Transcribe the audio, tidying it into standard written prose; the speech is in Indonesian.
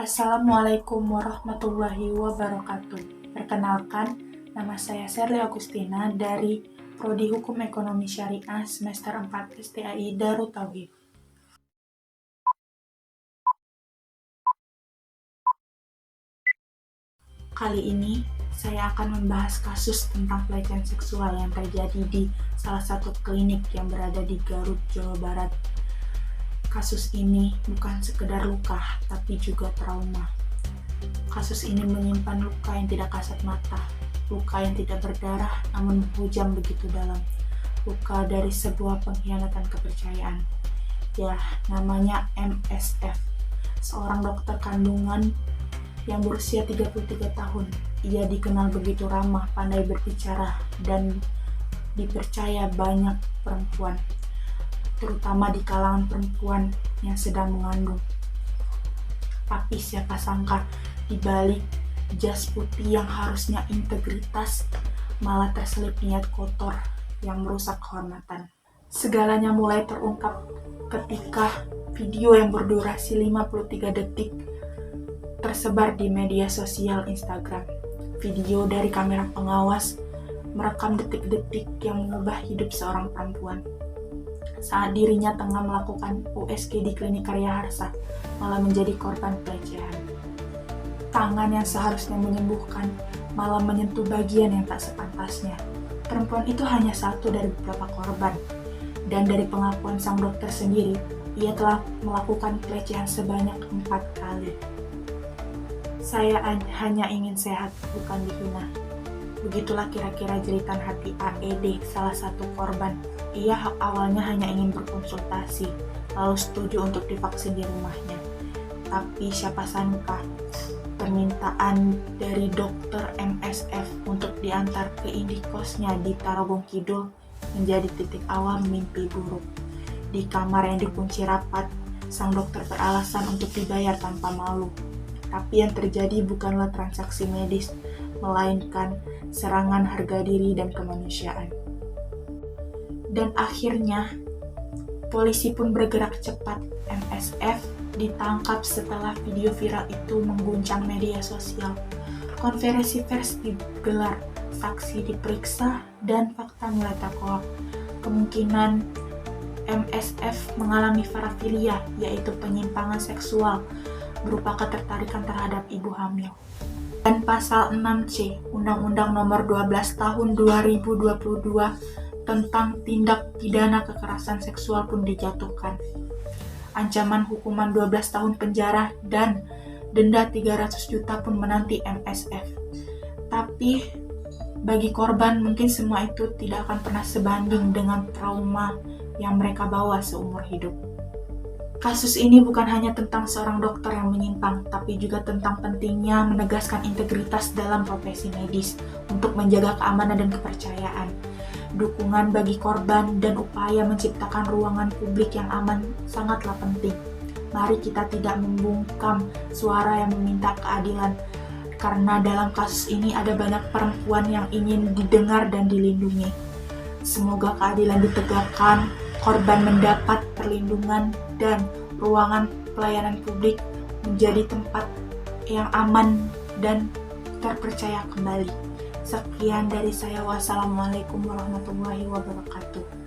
Assalamualaikum warahmatullahi wabarakatuh. Perkenalkan, nama saya Sherly Agustina dari Prodi Hukum Ekonomi Syariah semester 4 STAI Darut Tauhid. Kali ini, saya akan membahas kasus tentang pelecehan seksual yang terjadi di salah satu klinik yang berada di Garut, Jawa Barat. Kasus ini bukan sekedar luka, tapi juga trauma. Kasus ini menyimpan luka yang tidak kasat mata, luka yang tidak berdarah namun menghujam begitu dalam, luka dari sebuah pengkhianatan kepercayaan. Ya, namanya MSF, seorang dokter kandungan yang berusia 33 tahun. Ia dikenal begitu ramah, pandai berbicara, dan dipercaya banyak perempuan, terutama di kalangan perempuan yang sedang mengandung. Tapi siapa sangka di balik jas putih yang harusnya integritas malah terselip niat kotor yang merusak kehormatan. Segalanya mulai terungkap ketika video yang berdurasi 53 detik tersebar di media sosial Instagram. Video dari kamera pengawas merekam detik-detik yang mengubah hidup seorang perempuan. Saat dirinya tengah melakukan USG di klinik Karya Harsa, malah menjadi korban pelecehan. Tangan yang seharusnya menyembuhkan, malah menyentuh bagian yang tak sepantasnya. Perempuan itu hanya satu dari beberapa korban, dan dari pengakuan sang dokter sendiri, ia telah melakukan pelecehan sebanyak 4 kali. Saya hanya ingin sehat, bukan dihina. Begitulah kira-kira jeritan hati AED, salah satu korban. Ia awalnya hanya ingin berkonsultasi, lalu setuju untuk divaksin di rumahnya. Tapi siapa sangka, permintaan dari dokter MSF untuk diantar ke indikosnya di Tarogong Kidul menjadi titik awal mimpi buruk. Di kamar yang dikunci rapat, sang dokter beralasan untuk dibayar tanpa malu. Tapi yang terjadi bukanlah transaksi medis, melainkan serangan harga diri dan kemanusiaan. Dan akhirnya, polisi pun bergerak cepat. MSF ditangkap setelah video viral itu mengguncang media sosial. Konferensi pers digelar, saksi diperiksa, dan fakta mulai terkuak. Kemungkinan MSF mengalami parafilia, yaitu penyimpangan seksual berupa ketertarikan terhadap ibu hamil. Dan pasal 6C Undang-Undang Nomor 12 Tahun 2022 tentang tindak pidana kekerasan seksual pun dijatuhkan. Ancaman hukuman 12 tahun penjara dan denda 300 juta pun menanti MSF. Tapi bagi korban mungkin semua itu tidak akan pernah sebanding dengan trauma yang mereka bawa seumur hidup. Kasus ini bukan hanya tentang seorang dokter yang menyimpang, tapi juga tentang pentingnya menegaskan integritas dalam profesi medis untuk menjaga keamanan dan kepercayaan. Dukungan bagi korban dan upaya menciptakan ruangan publik yang aman sangatlah penting. Mari kita tidak membungkam suara yang meminta keadilan, karena dalam kasus ini ada banyak perempuan yang ingin didengar dan dilindungi. Semoga keadilan ditegakkan, korban mendapat perlindungan, dan ruangan pelayanan publik menjadi tempat yang aman dan terpercaya kembali. Sekian dari saya. Wassalamualaikum warahmatullahi wabarakatuh.